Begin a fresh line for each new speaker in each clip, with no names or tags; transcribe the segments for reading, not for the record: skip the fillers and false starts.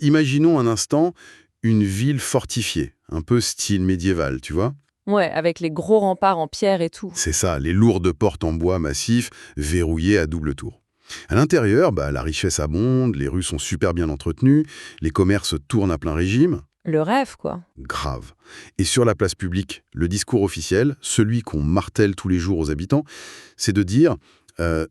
Imaginons un instant une ville fortifiée, un peu style médiéval, tu vois?
Ouais, avec les gros remparts en pierre et tout.
C'est ça, les lourdes portes en bois massif, verrouillées à double tour. À l'intérieur, la richesse abonde, les rues sont super bien entretenues, les commerces tournent à plein régime.
Le rêve, quoi.
Grave. Et sur la place publique, le discours officiel, celui qu'on martèle tous les jours aux habitants, c'est de dire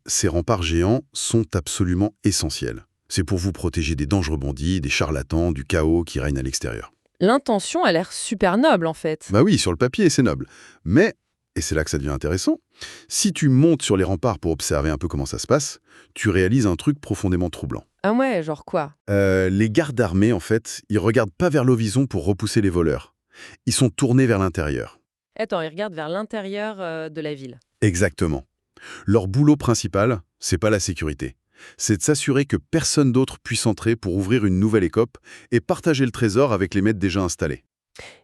ces remparts géants sont absolument essentiels. C'est pour vous protéger des dangereux bandits, des charlatans, du chaos qui règne à l'extérieur.
L'intention a l'air super noble, en fait.
Bah oui, sur le papier, c'est noble. Mais, et c'est là que ça devient intéressant, si tu montes sur les remparts pour observer un peu comment ça se passe, tu réalises un truc profondément troublant.
Ah ouais, genre quoi?
Les gardes armés, en fait, ils regardent pas vers l'horizon pour repousser les voleurs. Ils sont tournés vers l'intérieur.
Attends, ils regardent vers l'intérieur de la ville.
Exactement. Leur boulot principal, c'est pas la sécurité. C'est de s'assurer que personne d'autre puisse entrer pour ouvrir une nouvelle écope et partager le trésor avec les maîtres déjà installés.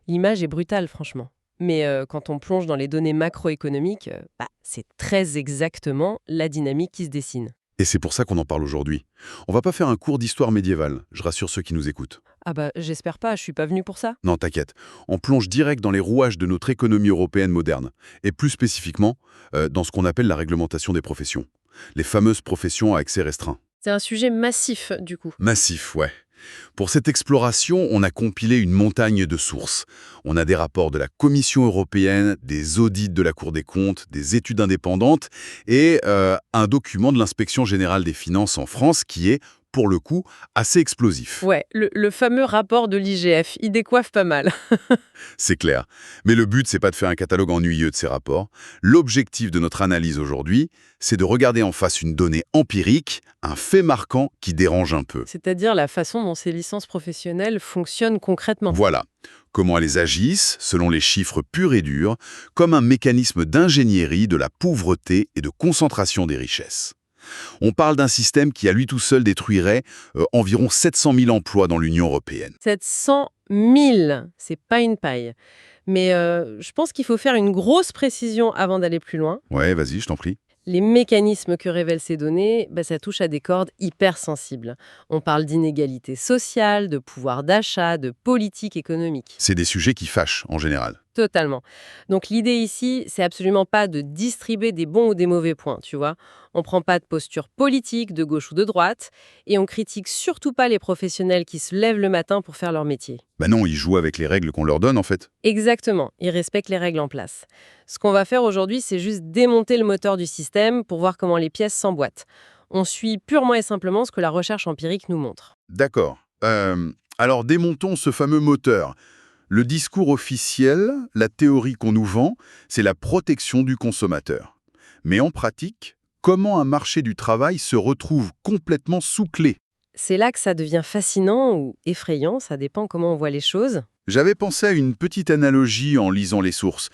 L'image est brutale, franchement. Mais quand on plonge dans les données macroéconomiques, c'est très exactement la dynamique qui se dessine.
Et c'est pour ça qu'on en parle aujourd'hui. On va pas faire un cours d'histoire médiévale, je rassure ceux qui nous écoutent.
Ah bah, j'espère pas, je suis pas venu pour ça.
Non, t'inquiète. On plonge direct dans les rouages de notre économie européenne moderne. Et plus spécifiquement, dans ce qu'on appelle la réglementation des professions. Les fameuses professions à accès restreint.
C'est un sujet massif, du coup.
Massif, ouais. Pour cette exploration, on a compilé une montagne de sources. On a des rapports de la Commission européenne, des audits de la Cour des comptes, des études indépendantes et un document de l'Inspection générale des finances en France qui est, pour le coup, assez explosif.
Ouais, le fameux rapport de l'IGF, il décoiffe pas mal.
C'est clair. Mais le but, c'est pas de faire un catalogue ennuyeux de ces rapports. L'objectif de notre analyse aujourd'hui, c'est de regarder en face une donnée empirique, un fait marquant qui dérange un peu.
C'est-à-dire la façon dont ces licences professionnelles fonctionnent concrètement.
Voilà. Comment elles agissent, selon les chiffres purs et durs, comme un mécanisme d'ingénierie de la pauvreté et de concentration des richesses. On parle d'un système qui, à lui tout seul, détruirait environ 700 000 emplois dans l'Union européenne.
700 000, c'est pas une paille. Mais je pense qu'il faut faire une grosse précision avant d'aller plus loin.
Ouais, vas-y, je t'en prie.
Les mécanismes que révèlent ces données, ça touche à des cordes hyper sensibles. On parle d'inégalité sociale, de pouvoir d'achat, de politique économique.
C'est des sujets qui fâchent, en général.
Totalement. Donc l'idée ici, c'est absolument pas de distribuer des bons ou des mauvais points, tu vois. On prend pas de posture politique, de gauche ou de droite, et on critique surtout pas les professionnels qui se lèvent le matin pour faire leur métier.
Bah non, ils jouent avec les règles qu'on leur donne, en fait.
Exactement, ils respectent les règles en place. Ce qu'on va faire aujourd'hui, c'est juste démonter le moteur du système pour voir comment les pièces s'emboîtent. On suit purement et simplement ce que la recherche empirique nous montre.
D'accord. Alors démontons ce fameux moteur. Le discours officiel, la théorie qu'on nous vend, c'est la protection du consommateur. Mais en pratique, comment un marché du travail se retrouve complètement sous clé?
C'est là que ça devient fascinant ou effrayant, ça dépend comment on voit les choses.
J'avais pensé à une petite analogie en lisant les sources.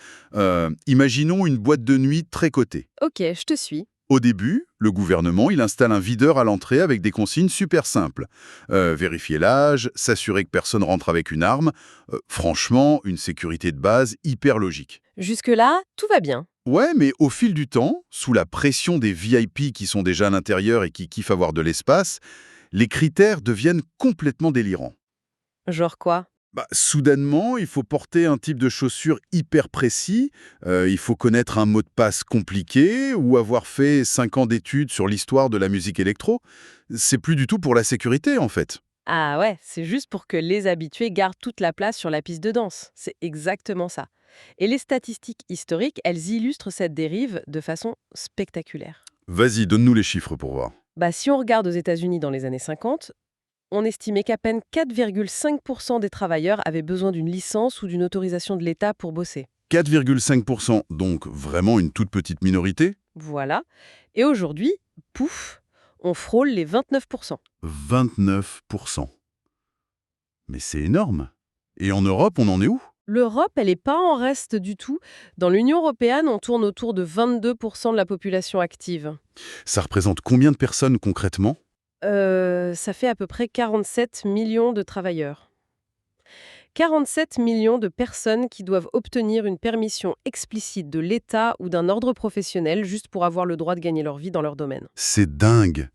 Imaginons une boîte de nuit très cotée.
Ok, je te suis.
Au début, le gouvernement, il installe un videur à l'entrée avec des consignes super simples. Vérifier l'âge, s'assurer que personne rentre avec une arme. Franchement, une sécurité de base hyper logique.
Jusque-là, tout va bien.
Ouais, mais au fil du temps, sous la pression des VIP qui sont déjà à l'intérieur et qui kiffent avoir de l'espace, les critères deviennent complètement délirants.
Genre quoi?
Soudainement, il faut porter un type de chaussures hyper précis, il faut connaître un mot de passe compliqué ou avoir fait 5 ans d'études sur l'histoire de la musique électro. C'est plus du tout pour la sécurité, en fait.
Ah ouais, c'est juste pour que les habitués gardent toute la place sur la piste de danse. C'est exactement ça. Et les statistiques historiques, elles illustrent cette dérive de façon spectaculaire.
Vas-y, donne-nous les chiffres pour voir.
Si on regarde aux États-Unis dans les années 50, on estimait qu'à peine 4,5% des travailleurs avaient besoin d'une licence ou d'une autorisation de l'État pour bosser.
4,5%, donc vraiment une toute petite minorité.
Voilà. Et aujourd'hui, pouf, on frôle les 29%.
29%. Mais c'est énorme. Et en Europe, on en est où?
L'Europe, elle n'est pas en reste du tout. Dans l'Union européenne, on tourne autour de 22% de la population active.
Ça représente combien de personnes concrètement?
Ça fait à peu près 47 millions de travailleurs. 47 millions de personnes qui doivent obtenir une permission explicite de l'État ou d'un ordre professionnel juste pour avoir le droit de gagner leur vie dans leur domaine.
C'est dingue.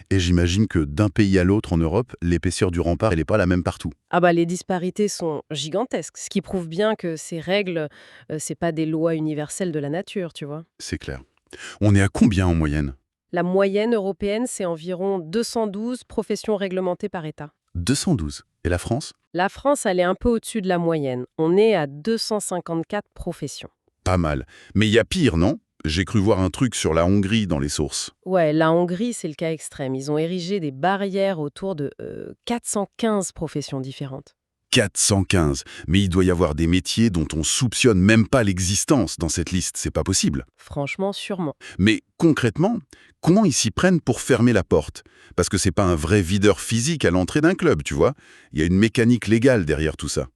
Et j'imagine que d'un pays à l'autre en Europe, l'épaisseur du rempart, elle n'est pas la même partout.
Ah bah les disparités sont gigantesques, ce qui prouve bien que ces règles, c'est pas des lois universelles de la nature, tu vois.
C'est clair. On est à combien en moyenne?
La moyenne européenne, c'est environ 212 professions réglementées par État.
212. Et la France?
La France, elle est un peu au-dessus de la moyenne. On est à 254 professions.
Pas mal. Mais il y a pire, non? J'ai cru voir un truc sur la Hongrie dans les sources.
Ouais, la Hongrie, c'est le cas extrême. Ils ont érigé des barrières autour de 415 professions différentes.
415. Mais il doit y avoir des métiers dont on soupçonne même pas l'existence dans cette liste. C'est pas possible.
Franchement, sûrement.
Mais concrètement, comment ils s'y prennent pour fermer la porte? Parce que c'est pas un vrai videur physique à l'entrée d'un club, tu vois. Il y a une mécanique légale derrière tout ça.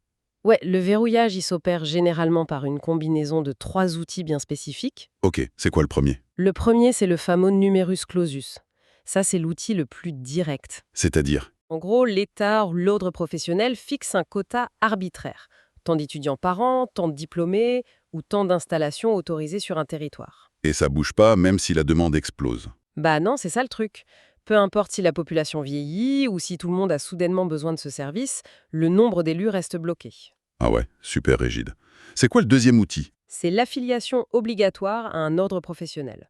Ouais, le verrouillage, il s'opère généralement par une combinaison de 3 outils bien spécifiques.
Ok, c'est quoi le premier?
Le premier, c'est le fameux numerus clausus. Ça, c'est l'outil le plus direct.
C'est-à-dire?
En gros, l'État ou l'ordre professionnel fixe un quota arbitraire. Tant d'étudiants par an, tant de diplômés ou tant d'installations autorisées sur un territoire.
Et ça bouge pas même si la demande explose.
Bah non, c'est ça le truc. Peu importe si la population vieillit ou si tout le monde a soudainement besoin de ce service, le nombre d'élus reste bloqué.
Ah ouais, super rigide. C'est quoi le deuxième outil?
C'est l'affiliation obligatoire à un ordre professionnel.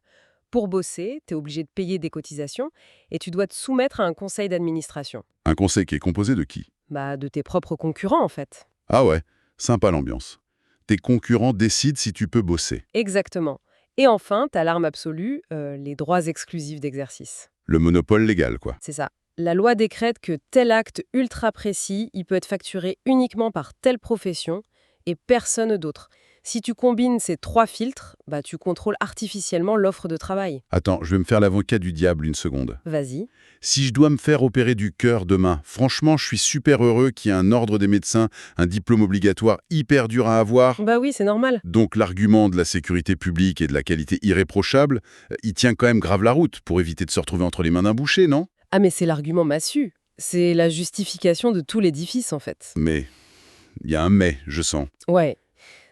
Pour bosser, tu es obligé de payer des cotisations et tu dois te soumettre à un conseil d'administration.
Un conseil qui est composé de qui?
Bah, de tes propres concurrents, en fait.
Ah ouais, sympa l'ambiance. Tes concurrents décident si tu peux bosser.
Exactement. Et enfin, t'as l'arme absolue, les droits exclusifs d'exercice.
Le monopole légal, quoi.
C'est ça. La loi décrète que tel acte ultra précis, il peut être facturé uniquement par telle profession et personne d'autre. Si tu combines ces 3 filtres, bah, tu contrôles artificiellement l'offre de travail.
Attends, je vais me faire l'avocat du diable une seconde.
Vas-y.
Si je dois me faire opérer du cœur demain, franchement, je suis super heureux qu'il y ait un ordre des médecins, un diplôme obligatoire hyper dur à avoir.
Bah oui, c'est normal.
Donc l'argument de la sécurité publique et de la qualité irréprochable, il tient quand même grave la route pour éviter de se retrouver entre les mains d'un boucher, non?
Ah mais c'est l'argument massu. C'est la justification de tout l'édifice, en fait.
Mais il y a un mais, je sens.
Ouais.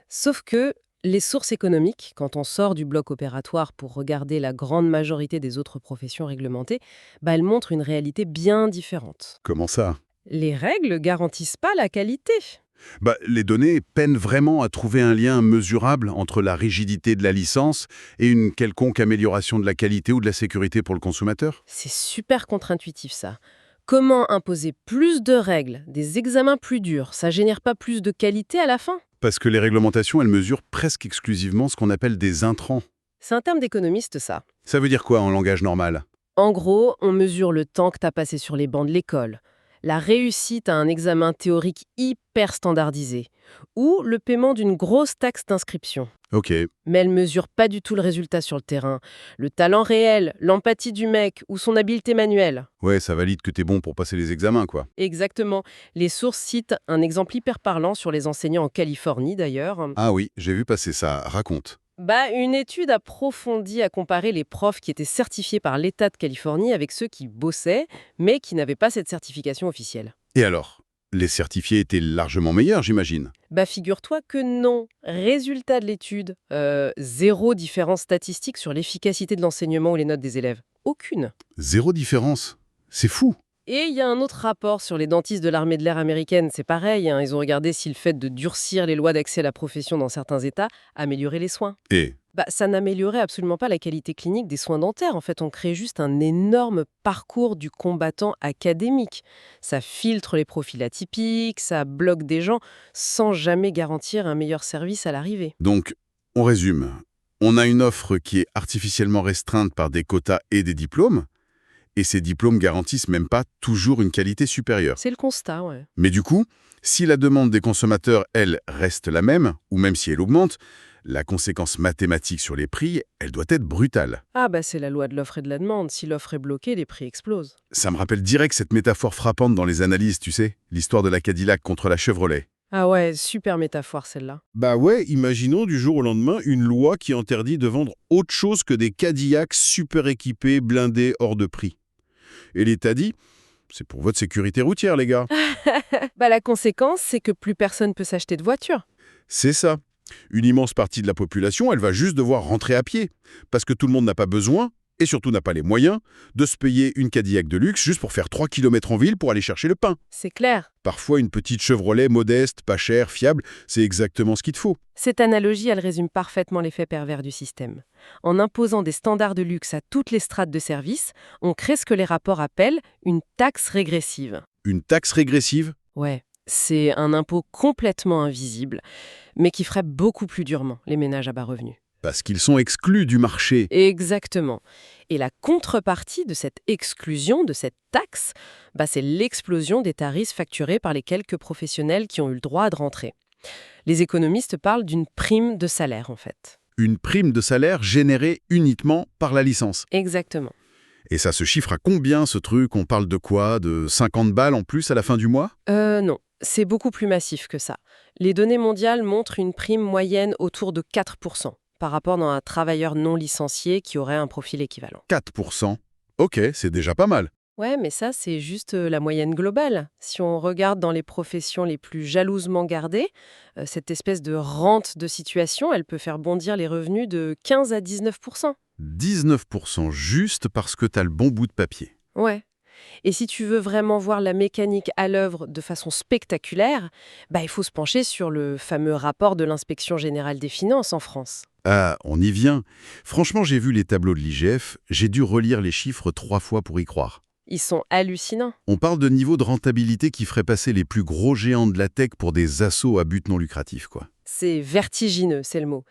Sauf que les sources économiques, quand on sort du bloc opératoire pour regarder la grande majorité des autres professions réglementées, bah elles montrent une réalité bien différente.
Comment ça?
Les règles garantissent pas la qualité.
Bah, les données peinent vraiment à trouver un lien mesurable entre la rigidité de la licence et une quelconque amélioration de la qualité ou de la sécurité pour le consommateur.
C'est super contre-intuitif ça. Comment imposer plus de règles, des examens plus durs, ça génère pas plus de qualité à la fin?
Parce que les réglementations, elles mesurent presque exclusivement ce qu'on appelle des intrants.
C'est un terme d'économiste ça.
Ça veut dire quoi en langage normal?
En gros, on mesure le temps que tu as passé sur les bancs de l'école, la réussite à un examen théorique hyper standardisé, ou le paiement d'une grosse taxe d'inscription.
Ok,
Mais elle mesure pas du tout le résultat sur le terrain, le talent réel, l'empathie du mec ou son habileté manuelle.
ouais, ça valide que t'es bon pour passer les examens, quoi.
Exactement. Les sources citent un exemple hyper parlant sur les enseignants en Californie d'ailleurs.
Ah oui, j'ai vu passer ça, raconte.
Bah, une étude approfondie a comparé les profs qui étaient certifiés par l'État de Californie avec ceux qui bossaient, mais qui n'avaient pas cette certification officielle.
Et alors? Les certifiés étaient largement meilleurs, j'imagine.
Bah, figure-toi que non. Résultat de l'étude, zéro différence statistique sur l'efficacité de l'enseignement ou les notes des élèves. Aucune.
Zéro différence. C'est fou.
Et il y a un autre rapport sur les dentistes de l'armée de l'air américaine, c'est pareil, hein, ils ont regardé si le fait de durcir les lois d'accès à la profession dans certains États améliorait les soins.
Et
Bah, ça n'améliorait absolument pas la qualité clinique des soins dentaires. En fait, on crée juste un énorme parcours du combattant académique. Ça filtre les profils atypiques, ça bloque des gens sans jamais garantir un meilleur service à l'arrivée.
donc, on résume. On a une offre qui est artificiellement restreinte par des quotas et des diplômes, et ces diplômes garantissent même pas toujours une qualité supérieure.
C'est le constat, ouais.
Mais du coup, si la demande des consommateurs, elle, reste la même, ou même si elle augmente, la conséquence mathématique sur les prix, elle doit être brutale.
Ah bah c'est la loi de l'offre et de la demande. Si l'offre est bloquée, les prix explosent.
Ça me rappelle direct cette métaphore frappante dans les analyses, tu sais, l'histoire de la Cadillac contre la Chevrolet.
Ah ouais, super métaphore celle-là.
Bah ouais, imaginons du jour au lendemain une loi qui interdit de vendre autre chose que des Cadillacs super équipés, blindés, hors de prix. Et l'État dit, C'est pour votre sécurité routière, les gars.
La conséquence, c'est que plus personne peut s'acheter de voiture.
C'est ça. Une immense partie de la population, elle va juste devoir rentrer à pied. Parce que tout le monde n'a pas besoin, et surtout n'a pas les moyens, de se payer une Cadillac de luxe juste pour faire 3 km en ville pour aller chercher le pain.
C'est clair.
Parfois, une petite Chevrolet modeste, pas chère, fiable, c'est exactement ce qu'il te faut.
Cette analogie, elle résume parfaitement l'effet pervers du système. En imposant des standards de luxe à toutes les strates de service, on crée ce que les rapports appellent une taxe régressive.
Une taxe régressive?
Ouais, c'est un impôt complètement invisible, mais qui frappe beaucoup plus durement les ménages à bas revenus.
Parce qu'ils sont exclus du marché.
Exactement. Et la contrepartie de cette exclusion, de cette taxe, c'est l'explosion des tarifs facturés par les quelques professionnels qui ont eu le droit de rentrer. Les économistes parlent d'une prime de salaire, en fait.
Une prime de salaire générée uniquement par la licence.
Exactement.
Et ça se chiffre à combien, ce truc? On parle de quoi? De 50 balles en plus à la fin du mois?
Non, c'est beaucoup plus massif que ça. Les données mondiales montrent une prime moyenne autour de 4%. Par rapport à un travailleur non licencié qui aurait un profil équivalent.
4%. Ok, c'est déjà pas mal.
Ouais, mais ça, c'est juste la moyenne globale. Si on regarde dans les professions les plus jalousement gardées, cette espèce de rente de situation, elle peut faire bondir les revenus de 15 à 19%.
19% juste parce que t'as le bon bout de papier.
Ouais. Et si tu veux vraiment voir la mécanique à l'œuvre de façon spectaculaire, il faut se pencher sur le fameux rapport de l'Inspection générale des finances en France.
Ah, on y vient. Franchement, j'ai vu les tableaux de l'IGF, j'ai dû relire les chiffres 3 fois pour y croire.
Ils sont hallucinants.
On parle de niveau de rentabilité qui ferait passer les plus gros géants de la tech pour des assos à but non lucratif, quoi.
C'est vertigineux, c'est le mot.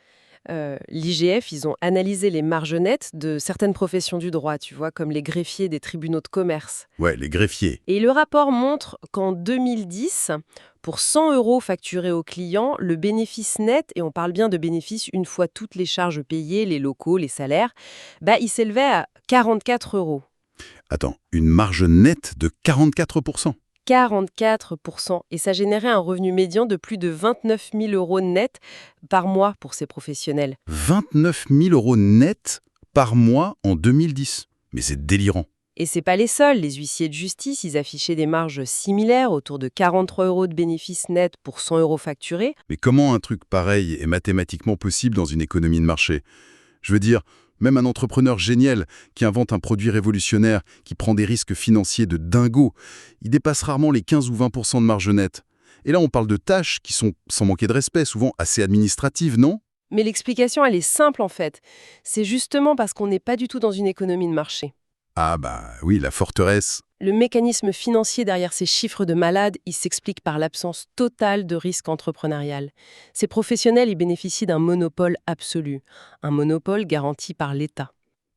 L'IGF, ils ont analysé les marges nettes de certaines professions du droit, tu vois, comme les greffiers des tribunaux de commerce.
Ouais, les greffiers.
Et le rapport montre qu'en 2010, pour 100 € facturés aux clients, le bénéfice net, et on parle bien de bénéfice une fois toutes les charges payées, les locaux, les salaires, il s'élevait à 44 €.
Attends, une marge nette de 44%.
44%. Et ça générait un revenu médian de plus de 29 000 € net par mois pour ces professionnels.
29 000 € net par mois en 2010. Mais c'est délirant.
Et c'est pas les seuls. Les huissiers de justice, ils affichaient des marges similaires, autour de 43 € de bénéfices nets pour 100 € facturés.
Mais comment un truc pareil est mathématiquement possible dans une économie de marché? Je veux dire, même un entrepreneur génial qui invente un produit révolutionnaire, qui prend des risques financiers de dingo, il dépasse rarement les 15 ou 20% de marge nette. Et là, on parle de tâches qui sont, sans manquer de respect, souvent assez administratives, non?
Mais l'explication, elle est simple en fait. C'est justement parce qu'on n'est pas du tout dans une économie de marché.
Ah oui, la forteresse.
Le mécanisme financier derrière ces chiffres de malades, il s'explique par l'absence totale de risque entrepreneurial. Ces professionnels, ils bénéficient d'un monopole absolu, un monopole garanti par l'État.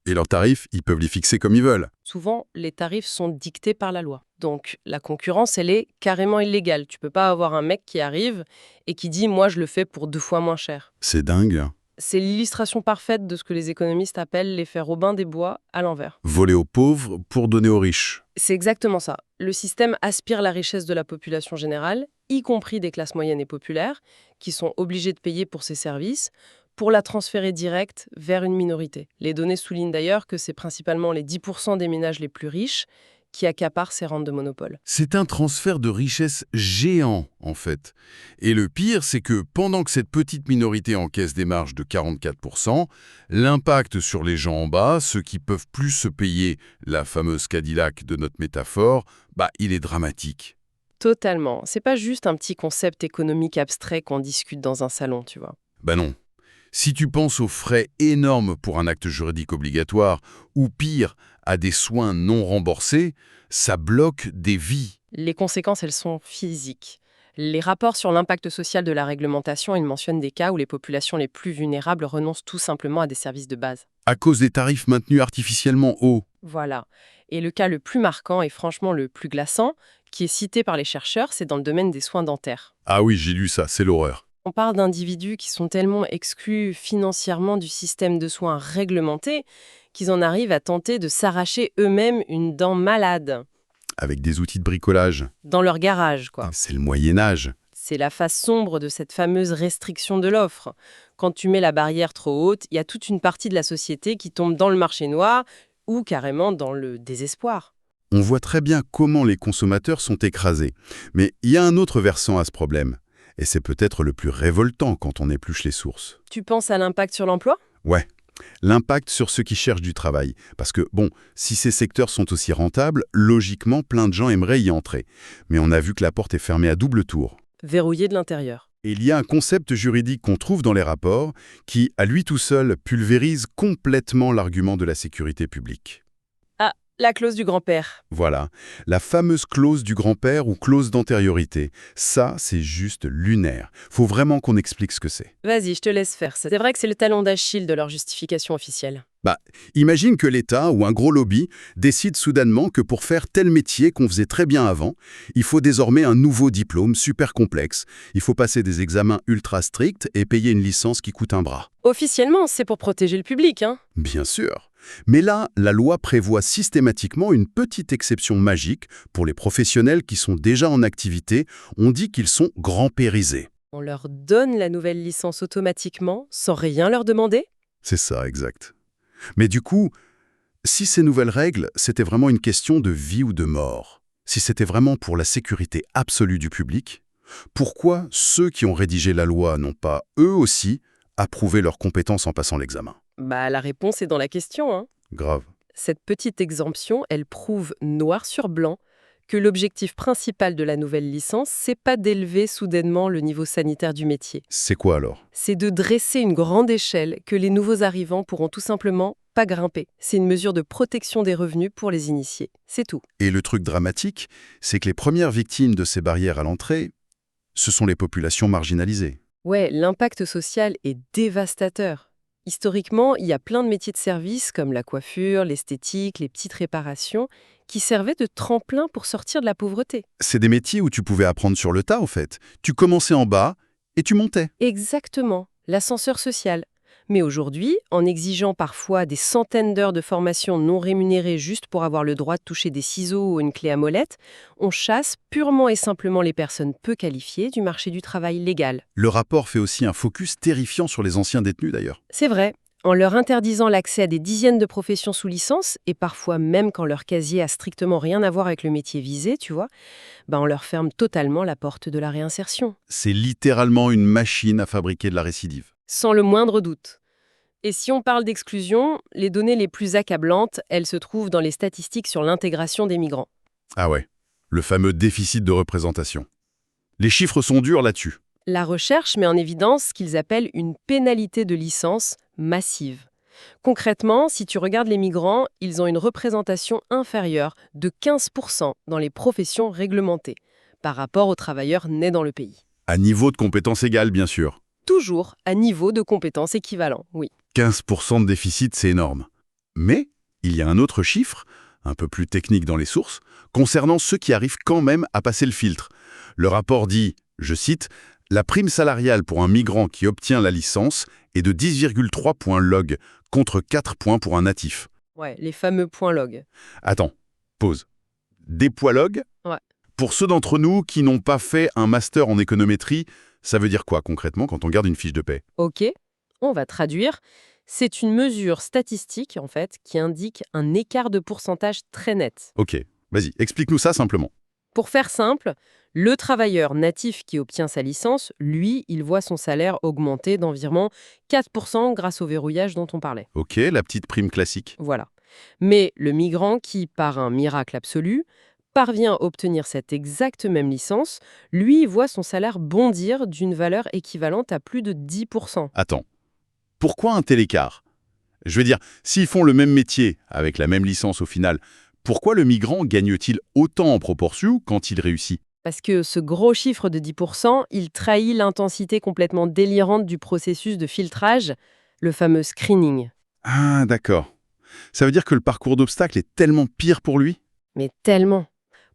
Et leurs tarifs, ils peuvent les fixer comme ils veulent.
Souvent, les tarifs sont dictés par la loi. Donc, la concurrence, elle est carrément illégale. Tu peux pas avoir un mec qui arrive et qui dit « moi, je le fais pour 2 fois moins cher ».
C'est dingue.
C'est l'illustration parfaite de ce que les économistes appellent l'effet Robin des Bois à l'envers.
Voler aux pauvres pour donner aux riches.
C'est exactement ça. Le système aspire la richesse de la population générale, y compris des classes moyennes et populaires, qui sont obligées de payer pour ces services, pour la transférer direct vers une minorité. Les données soulignent d'ailleurs que c'est principalement les 10% des ménages les plus riches qui accaparent ces rentes de monopole.
C'est un transfert de richesse géant, en fait. Et le pire, c'est que pendant que cette petite minorité encaisse des marges de 44%, l'impact sur les gens en bas, ceux qui peuvent plus se payer la fameuse Cadillac de notre métaphore, il est dramatique.
Totalement. C'est pas juste un petit concept économique abstrait qu'on discute dans un salon, tu vois.
Non. Si tu penses aux frais énormes pour un acte juridique obligatoire, ou pire, à des soins non remboursés, ça bloque des vies.
Les conséquences, elles sont physiques. Les rapports sur l'impact social de la réglementation, ils mentionnent des cas où les populations les plus vulnérables renoncent tout simplement à des services de base.
À cause des tarifs maintenus artificiellement hauts.
Voilà. Et le cas le plus marquant et franchement le plus glaçant, qui est cité par les chercheurs, c'est dans le domaine des soins dentaires.
Ah oui, j'ai lu ça, c'est l'horreur.
On parle d'individus qui sont tellement exclus financièrement du système de soins réglementé qu'ils en arrivent à tenter de s'arracher eux-mêmes une dent malade.
Avec des outils de bricolage.
Dans leur garage, quoi.
C'est le Moyen-Âge.
C'est la face sombre de cette fameuse restriction de l'offre. Quand tu mets la barrière trop haute, il y a toute une partie de la société qui tombe dans le marché noir ou carrément dans le désespoir.
On voit très bien comment les consommateurs sont écrasés. Mais il y a un autre versant à ce problème. Et c'est peut-être le plus révoltant quand on épluche les sources.
Tu penses à l'impact sur l'emploi?
Ouais, l'impact sur ceux qui cherchent du travail. Parce que, bon, si ces secteurs sont aussi rentables, logiquement, plein de gens aimeraient y entrer. Mais on a vu que la porte est fermée à double tour.
Verrouillé de l'intérieur.
Et il y a un concept juridique qu'on trouve dans les rapports qui, à lui tout seul, pulvérise complètement l'argument de la sécurité publique.
Ah, la clause du grand-père.
Voilà, la fameuse clause du grand-père ou clause d'antériorité. Ça, c'est juste lunaire. Faut vraiment qu'on explique ce que c'est.
Vas-y, je te laisse faire. C'est vrai que c'est le talon d'Achille de leur justification officielle.
Imagine que l'État ou un gros lobby décide soudainement que pour faire tel métier qu'on faisait très bien avant, il faut désormais un nouveau diplôme super complexe. Il faut passer des examens ultra stricts et payer une licence qui coûte un bras.
Officiellement, c'est pour protéger le public, hein.
Bien sûr. Mais là, la loi prévoit systématiquement une petite exception magique pour les professionnels qui sont déjà en activité. On dit qu'ils sont grand-périsés.
On leur donne la nouvelle licence automatiquement, sans rien leur demander?
C'est ça, exact. Mais du coup, si ces nouvelles règles, c'était vraiment une question de vie ou de mort, si c'était vraiment pour la sécurité absolue du public, pourquoi ceux qui ont rédigé la loi n'ont pas, eux aussi, approuvé leurs compétences en passant l'examen?
La réponse est dans la question, hein.
Grave.
Cette petite exemption, elle prouve noir sur blanc que l'objectif principal de la nouvelle licence, c'est pas d'élever soudainement le niveau sanitaire du métier.
C'est quoi alors?
C'est de dresser une grande échelle que les nouveaux arrivants pourront tout simplement pas grimper. C'est une mesure de protection des revenus pour les initiés. C'est tout.
Et le truc dramatique, c'est que les premières victimes de ces barrières à l'entrée, ce sont les populations marginalisées.
Ouais, l'impact social est dévastateur. Historiquement, il y a plein de métiers de service comme la coiffure, l'esthétique, les petites réparations, qui servaient de tremplin pour sortir de la pauvreté.
C'est des métiers où tu pouvais apprendre sur le tas, en fait. Tu commençais en bas et tu montais.
Exactement, l'ascenseur social. Mais aujourd'hui, en exigeant parfois des centaines d'heures de formation non rémunérées juste pour avoir le droit de toucher des ciseaux ou une clé à molette, on chasse purement et simplement les personnes peu qualifiées du marché du travail légal.
Le rapport fait aussi un focus terrifiant sur les anciens détenus, d'ailleurs.
C'est vrai. En leur interdisant l'accès à des dizaines de professions sous licence, et parfois même quand leur casier a strictement rien à voir avec le métier visé, tu vois, on leur ferme totalement la porte de la réinsertion.
C'est littéralement une machine à fabriquer de la récidive.
Sans le moindre doute. Et si on parle d'exclusion, les données les plus accablantes, elles se trouvent dans les statistiques sur l'intégration des migrants.
Ah ouais, le fameux déficit de représentation. Les chiffres sont durs là-dessus.
La recherche met en évidence ce qu'ils appellent une pénalité de licence massive. Concrètement, si tu regardes les migrants, ils ont une représentation inférieure de 15% dans les professions réglementées, par rapport aux travailleurs nés dans le pays.
À niveau de compétences égales, bien sûr.
Toujours à niveau de compétences équivalent, oui.
15% de déficit, c'est énorme. Mais il y a un autre chiffre, un peu plus technique dans les sources, concernant ceux qui arrivent quand même à passer le filtre. Le rapport dit, je cite, « La prime salariale pour un migrant qui obtient la licence est de 10,3 points log, contre 4 points pour un natif. »
Ouais, les fameux points log.
Attends, pause. Des points log?
Ouais.
Pour ceux d'entre nous qui n'ont pas fait un master en économétrie, ça veut dire quoi concrètement quand on garde une fiche de paie?
Ok, on va traduire. C'est une mesure statistique, en fait, qui indique un écart de pourcentage très net.
Ok, vas-y, explique-nous ça simplement.
Pour faire simple, le travailleur natif qui obtient sa licence, lui, il voit son salaire augmenter d'environ 4% grâce au verrouillage dont on parlait.
Ok, la petite prime classique.
Voilà. Mais le migrant qui, par un miracle absolu, parvient à obtenir cette exacte même licence, lui, il voit son salaire bondir d'une valeur équivalente à plus de 10%.
Attends, pourquoi un tel écart? Je veux dire, s'ils font le même métier, avec la même licence au final, pourquoi le migrant gagne-t-il autant en proportion quand il réussit?
Parce que ce gros chiffre de 10%, il trahit l'intensité complètement délirante du processus de filtrage, le fameux screening.
Ah, d'accord. Ça veut dire que le parcours d'obstacles est tellement pire pour lui?
Mais tellement.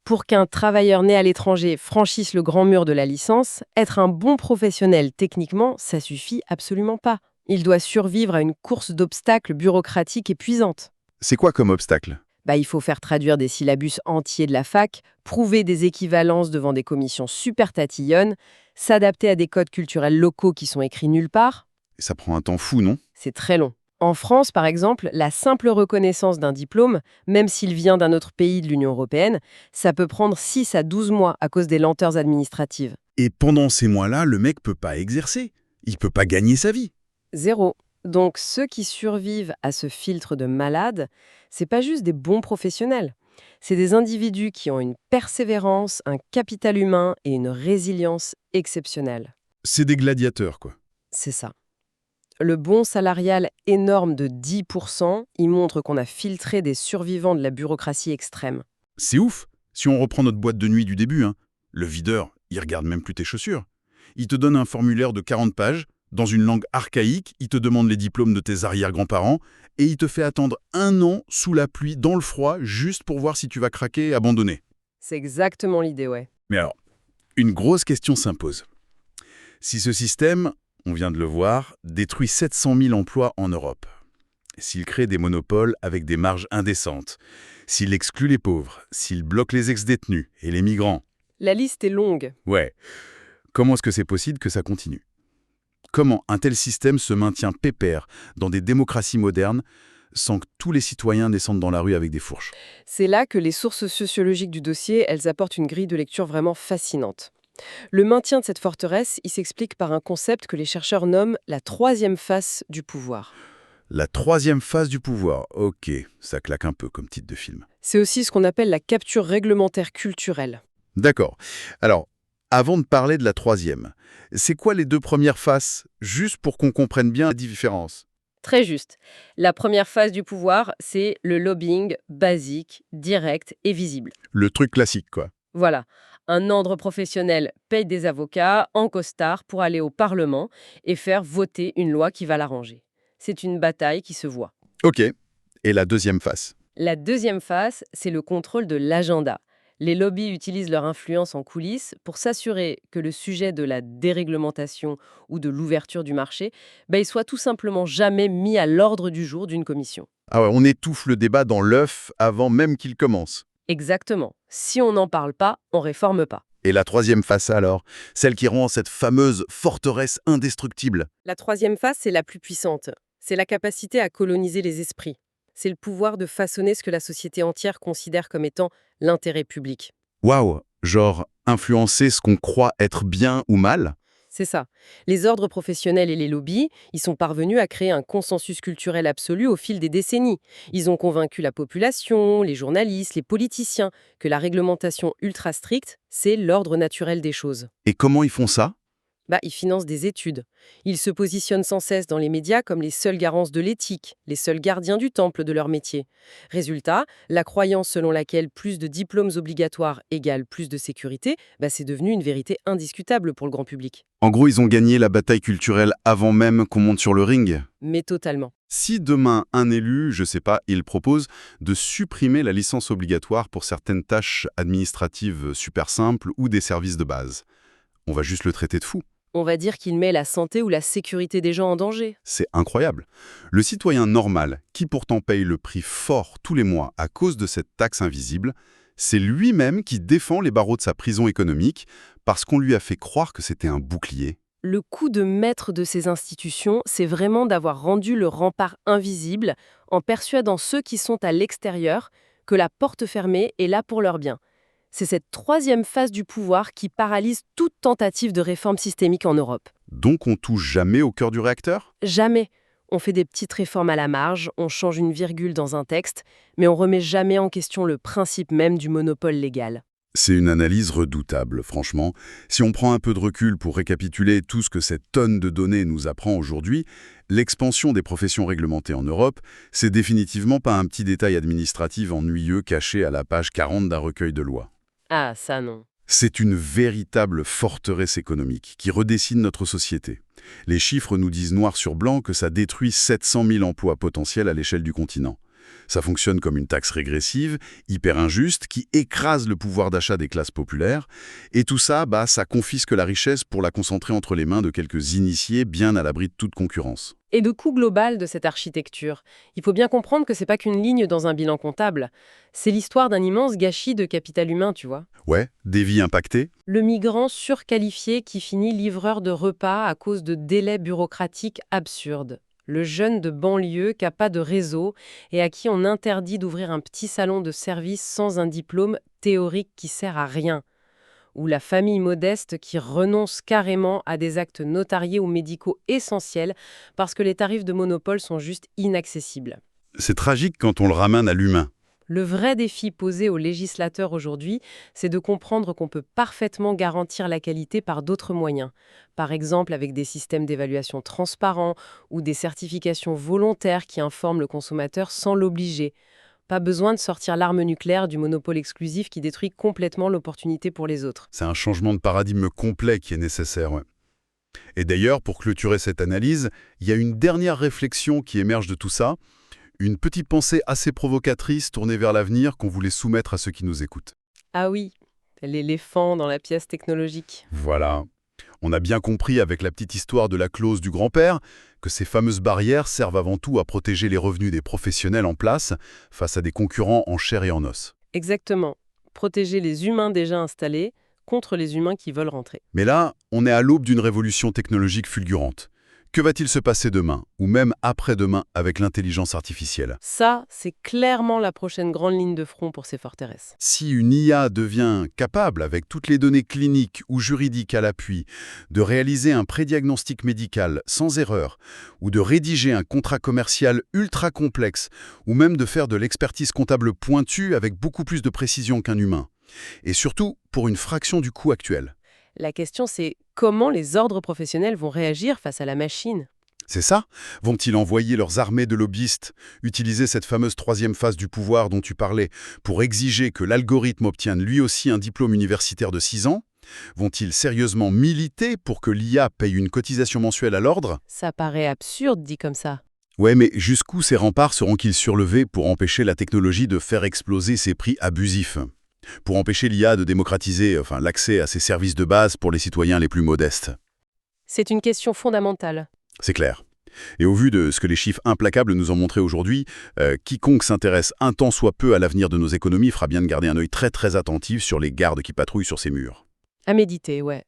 Pour qu'un travailleur né à l'étranger franchisse le grand mur de la licence, être un bon professionnel techniquement, ça suffit absolument pas. Il doit survivre à une course d'obstacles bureaucratiques épuisante.
C'est quoi comme obstacle?
Il faut faire traduire des syllabus entiers de la fac, prouver des équivalences devant des commissions super tatillonnes, s'adapter à des codes culturels locaux qui sont écrits nulle part.
Ça prend un temps fou, non?
C'est très long. En France, par exemple, la simple reconnaissance d'un diplôme, même s'il vient d'un autre pays de l'Union européenne, ça peut prendre 6 à 12 mois à cause des lenteurs administratives.
Et pendant ces mois-là, le mec peut pas exercer. Il peut pas gagner sa vie.
Zéro. Donc ceux qui survivent à ce filtre de malade, c'est pas juste des bons professionnels. C'est des individus qui ont une persévérance, un capital humain et une résilience exceptionnelle.
C'est des gladiateurs, quoi.
C'est ça. Le bond salarial énorme de 10%, il montre qu'on a filtré des survivants de la bureaucratie extrême.
C'est ouf. Si on reprend notre boîte de nuit du début, hein, le videur, il regarde même plus tes chaussures. Il te donne un formulaire de 40 pages, dans une langue archaïque, il te demande les diplômes de tes arrière-grands-parents, et il te fait attendre 1 an sous la pluie, dans le froid, juste pour voir si tu vas craquer et abandonner.
C'est exactement l'idée, ouais.
Mais alors, une grosse question s'impose. Si ce système, on vient de le voir, détruit 700 000 emplois en Europe, s'il crée des monopoles avec des marges indécentes, s'il exclut les pauvres, s'il bloque les ex-détenus et les migrants,
La liste est longue.
ouais, comment est-ce que c'est possible que ça continue? Comment un tel système se maintient pépère dans des démocraties modernes sans que tous les citoyens descendent dans la rue avec des fourches?
C'est là que les sources sociologiques du dossier, elles apportent une grille de lecture vraiment fascinante. Le maintien de cette forteresse, il s'explique par un concept que les chercheurs nomment la troisième face du pouvoir.
La troisième phase du pouvoir, ok, ça claque un peu comme titre de film.
C'est aussi ce qu'on appelle la capture réglementaire culturelle.
D'accord. Alors, avant de parler de la troisième, c'est quoi les 2 premières faces, juste pour qu'on comprenne bien la différence?
Très juste. La première phase du pouvoir, c'est le lobbying basique, direct et visible.
Le truc classique, quoi.
Voilà. Un ordre professionnel paye des avocats en costard pour aller au Parlement et faire voter une loi qui va l'arranger. C'est une bataille qui se voit.
Ok. Et la deuxième face?
La deuxième phase, c'est le contrôle de l'agenda. Les lobbies utilisent leur influence en coulisses pour s'assurer que le sujet de la déréglementation ou de l'ouverture du marché, il soit tout simplement jamais mis à l'ordre du jour d'une commission.
Ah ouais, on étouffe le débat dans l'œuf avant même qu'il commence.
Exactement. Si on n'en parle pas, on réforme pas.
Et la troisième face alors? Celle qui rend cette fameuse forteresse indestructible.
La troisième phase, c'est la plus puissante. C'est la capacité à coloniser les esprits. C'est le pouvoir de façonner ce que la société entière considère comme étant l'intérêt public.
Waouh! Genre, influencer ce qu'on croit être bien ou mal?
C'est ça. Les ordres professionnels et les lobbies, ils sont parvenus à créer un consensus culturel absolu au fil des décennies. Ils ont convaincu la population, les journalistes, les politiciens que la réglementation ultra stricte, c'est l'ordre naturel des choses.
Et comment ils font ça?
Ils financent des études. Ils se positionnent sans cesse dans les médias comme les seuls garants de l'éthique, les seuls gardiens du temple de leur métier. Résultat, la croyance selon laquelle plus de diplômes obligatoires égale plus de sécurité, c'est devenu une vérité indiscutable pour le grand public.
En gros, ils ont gagné la bataille culturelle avant même qu'on monte sur le ring.
Mais totalement.
Si demain, un élu, je sais pas, il propose de supprimer la licence obligatoire pour certaines tâches administratives super simples ou des services de base, on va juste le traiter de fou.
On va dire qu'il met la santé ou la sécurité des gens en danger.
C'est incroyable. Le citoyen normal, qui pourtant paye le prix fort tous les mois à cause de cette taxe invisible, c'est lui-même qui défend les barreaux de sa prison économique parce qu'on lui a fait croire que c'était un bouclier.
Le coup de maître de ces institutions, c'est vraiment d'avoir rendu le rempart invisible en persuadant ceux qui sont à l'extérieur que la porte fermée est là pour leur bien. C'est cette troisième phase du pouvoir qui paralyse toute tentative de réforme systémique en Europe.
Donc on touche jamais au cœur du réacteur?
Jamais. On fait des petites réformes à la marge, on change une virgule dans un texte, mais on remet jamais en question le principe même du monopole légal.
C'est une analyse redoutable, franchement. Si on prend un peu de recul pour récapituler tout ce que cette tonne de données nous apprend aujourd'hui, l'expansion des professions réglementées en Europe, c'est définitivement pas un petit détail administratif ennuyeux caché à la page 40 d'un recueil de lois.
Ah, ça non.
C'est une véritable forteresse économique qui redessine notre société. Les chiffres nous disent noir sur blanc que ça détruit 700 000 emplois potentiels à l'échelle du continent. Ça fonctionne comme une taxe régressive, hyper injuste, qui écrase le pouvoir d'achat des classes populaires. Et tout ça, ça confisque la richesse pour la concentrer entre les mains de quelques initiés bien à l'abri de toute concurrence.
Et de coût global de cette architecture, il faut bien comprendre que c'est pas qu'une ligne dans un bilan comptable. C'est l'histoire d'un immense gâchis de capital humain, tu vois.
Ouais, des vies impactées.
Le migrant surqualifié qui finit livreur de repas à cause de délais bureaucratiques absurdes. Le jeune de banlieue qui n'a pas de réseau et à qui on interdit d'ouvrir un petit salon de service sans un diplôme théorique qui sert à rien. Ou la famille modeste qui renonce carrément à des actes notariés ou médicaux essentiels parce que les tarifs de monopole sont juste inaccessibles.
C'est tragique quand on le ramène à l'humain.
Le vrai défi posé aux législateurs aujourd'hui, c'est de comprendre qu'on peut parfaitement garantir la qualité par d'autres moyens. Par exemple avec des systèmes d'évaluation transparents ou des certifications volontaires qui informent le consommateur sans l'obliger. Pas besoin de sortir l'arme nucléaire du monopole exclusif qui détruit complètement l'opportunité pour les autres.
C'est un changement de paradigme complet qui est nécessaire. Ouais. Et d'ailleurs, pour clôturer cette analyse, il y a une dernière réflexion qui émerge de tout ça. Une petite pensée assez provocatrice tournée vers l'avenir qu'on voulait soumettre à ceux qui nous écoutent.
Ah oui, l'éléphant dans la pièce technologique.
Voilà. On a bien compris avec la petite histoire de la clause du grand-père que ces fameuses barrières servent avant tout à protéger les revenus des professionnels en place face à des concurrents en chair et en os.
Exactement. Protéger les humains déjà installés contre les humains qui veulent rentrer.
Mais là, on est à l'aube d'une révolution technologique fulgurante. Que va-t-il se passer demain, ou même après-demain, avec l'intelligence artificielle?
Ça, c'est clairement la prochaine grande ligne de front pour ces forteresses.
Si une IA devient capable, avec toutes les données cliniques ou juridiques à l'appui, de réaliser un prédiagnostic médical sans erreur, ou de rédiger un contrat commercial ultra complexe, ou même de faire de l'expertise comptable pointue avec beaucoup plus de précision qu'un humain, et surtout pour une fraction du coût actuel.
La question, c'est comment les ordres professionnels vont réagir face à la machine?
C'est ça? Vont-ils envoyer leurs armées de lobbyistes, utiliser cette fameuse troisième phase du pouvoir dont tu parlais, pour exiger que l'algorithme obtienne lui aussi un diplôme universitaire de 6 ans? Vont-ils sérieusement militer pour que l'IA paye une cotisation mensuelle à l'ordre?
Ça paraît absurde dit comme ça.
Ouais, mais jusqu'où ces remparts seront-ils surlevés pour empêcher la technologie de faire exploser ses prix abusifs? Pour empêcher l'IA de démocratiser l'accès à ses services de base pour les citoyens les plus modestes?
C'est une question fondamentale.
C'est clair. Et au vu de ce que les chiffres implacables nous ont montré aujourd'hui, quiconque s'intéresse un tant soit peu à l'avenir de nos économies fera bien de garder un œil très très attentif sur les gardes qui patrouillent sur ces murs.
À méditer, ouais.